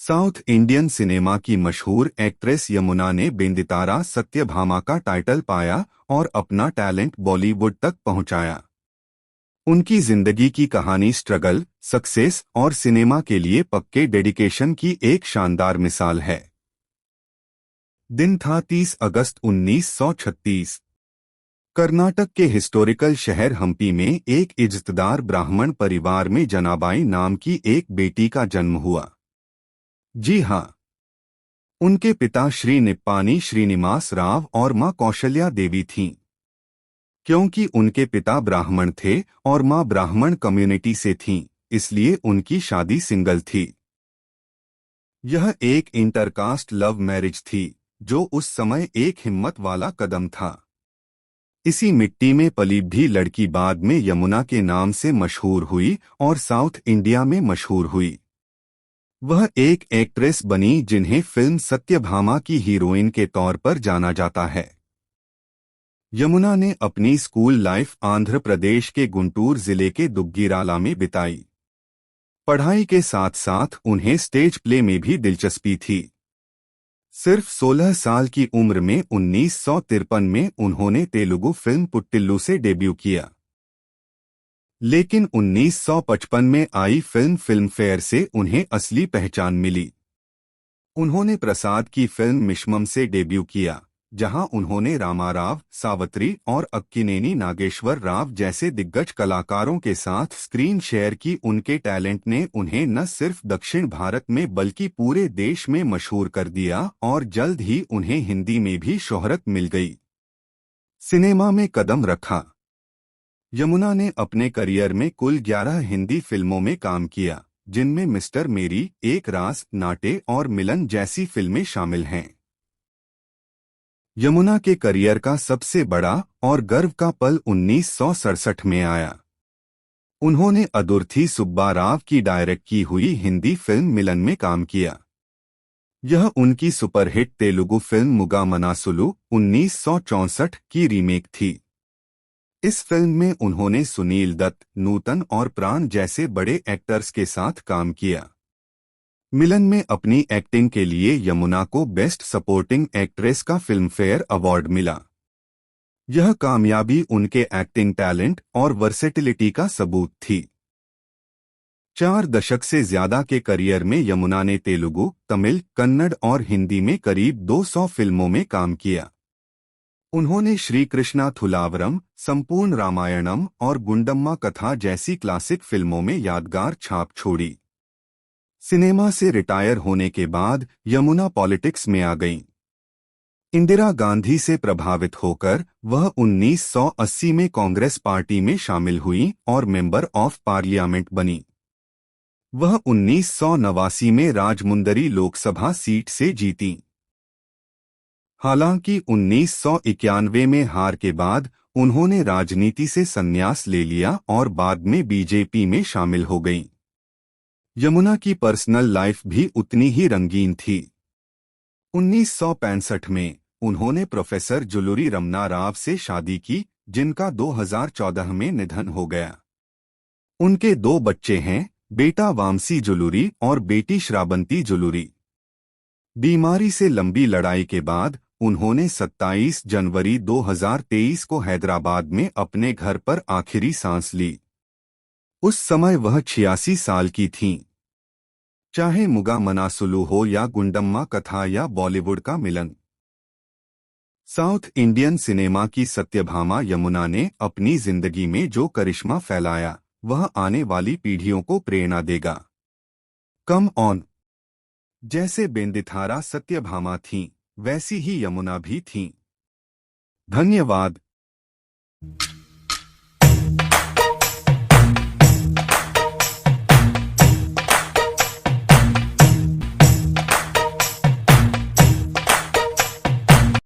South Indian cinema की मशहूर actress Yamuna ने बेंदितारा सत्यभामा का टाइटल पाया और अपना टैलेंट बॉलीवुड तक पहुंचाया। उनकी जिंदगी की कहानी स्ट्रगल, सक्सेस और सिनेमा के लिए पक्के डेडिकेशन की एक शानदार मिसाल है। दिन था 30 अगस्त 1936। कर्नाटक के हिस्टोरिकल शहर हम्पी में एक इज्जतदार ब्राह्मण परिवार में जनाबाई नाम की एक बेटी का जन्म हुआ। जी हाँ, उनके पिता श्री निप्पानी श्रीनिवास राव और मां कौशल्या देवी थीं। क्योंकि उनके पिता ब्राह्मण थे और मां ब्राह्मण कम्युनिटी से थीं, इसलिए उनकी शादी सिंगल थी। यह एक इंटरकास्ट लव मैरिज थी, जो उस समय एक हिम्मत वाला कदम था। इसी मिट्टी में पली भी लड़की बाद में यमुना के नाम से मशहूर हुई और साउथ इंडिया में मशहूर हुई। वह एक एक्ट्रेस बनी जिन्हें फिल्म सत्यभामा की हीरोइन के तौर पर जाना जाता है। यमुना ने अपनी स्कूल लाइफ आंध्र प्रदेश के गुंटूर जिले के दुग्गिराला में बिताई। पढ़ाई के साथ साथ उन्हें स्टेज प्ले में भी दिलचस्पी थी। सिर्फ 16 साल की उम्र में 1953 में उन्होंने तेलुगु फिल्म पुट्टिल्लु से डेब्यू किया। लेकिन 1955 में आई फिल्म फिल्मफेयर से उन्हें असली पहचान मिली। उन्होंने प्रसाद की फिल्म मिश्मम से डेब्यू किया, जहां उन्होंने रामाराव, सावित्री और अक्किनेनी नागेश्वर राव जैसे दिग्गज कलाकारों के साथ स्क्रीन शेयर की। उनके टैलेंट ने उन्हें न सिर्फ दक्षिण भारत में बल्कि पूरे देश में मशहूर कर दिया और जल्द ही उन्हें हिंदी में भी शोहरत मिल गई। सिनेमा में कदम रखा। यमुना ने अपने करियर में कुल 11 हिंदी फिल्मों में काम किया, जिनमें मिस्टर मेरी, एक रास, नाटे और मिलन जैसी फिल्में शामिल हैं। यमुना के करियर का सबसे बड़ा और गर्व का पल 1967 में आया। उन्होंने अदुर्थी सुब्बा राव की डायरेक्ट की हुई हिंदी फिल्म मिलन में काम किया। यह उनकी सुपरहिट तेलुगु फिल्म मुगा मनासुलु 1964 की रीमेक थी। इस फिल्म में उन्होंने सुनील दत्त, नूतन और प्राण जैसे बड़े एक्टर्स के साथ काम किया। मिलन में अपनी एक्टिंग के लिए यमुना को बेस्ट सपोर्टिंग एक्ट्रेस का फिल्मफेयर अवार्ड मिला। यह कामयाबी उनके एक्टिंग टैलेंट और वर्सेटिलिटी का सबूत थी। 4 दशक से ज्यादा के करियर में यमुना ने तेलुगु, तमिल, कन्नड़ और हिंदी में करीब 200 फिल्मों में काम किया। उन्होंने श्री कृष्णा थुलावरम, संपूर्ण रामायणम और गुंडम्मा कथा जैसी क्लासिक फिल्मों में यादगार छाप छोड़ी। सिनेमा से रिटायर होने के बाद यमुना पॉलिटिक्स में आ गईं। इंदिरा गांधी से प्रभावित होकर वह 1980 में कांग्रेस पार्टी में शामिल हुई और मेंबर ऑफ पार्लियामेंट बनी। वह 1989 में राजमुंदरी लोकसभा सीट से जीतीं। हालांकि 1991 में हार के बाद उन्होंने राजनीति से संन्यास ले लिया और बाद में बीजेपी में शामिल हो गईं। यमुना की पर्सनल लाइफ भी उतनी ही रंगीन थी। 1965 में उन्होंने प्रोफेसर जुलूरी रमना राव से शादी की, जिनका 2014 में निधन हो गया। उनके 2 बच्चे हैं, बेटा वामसी जुलूरी और बेटी श्रावंती जुलूरी। बीमारी से लंबी लड़ाई के बाद उन्होंने 27 जनवरी 2023 को हैदराबाद में अपने घर पर आखिरी सांस ली। उस समय वह 86 साल की थीं। चाहे मुगा मनासुलु हो या गुंडम्मा कथा या बॉलीवुड का मिलन, साउथ इंडियन सिनेमा की सत्यभामा यमुना ने अपनी जिंदगी में जो करिश्मा फैलाया, वह आने वाली पीढ़ियों को प्रेरणा देगा। Come on. जैसे बेंदिथारा सत्यभामा थीं, वैसी ही यमुना भी थीं। धन्यवाद।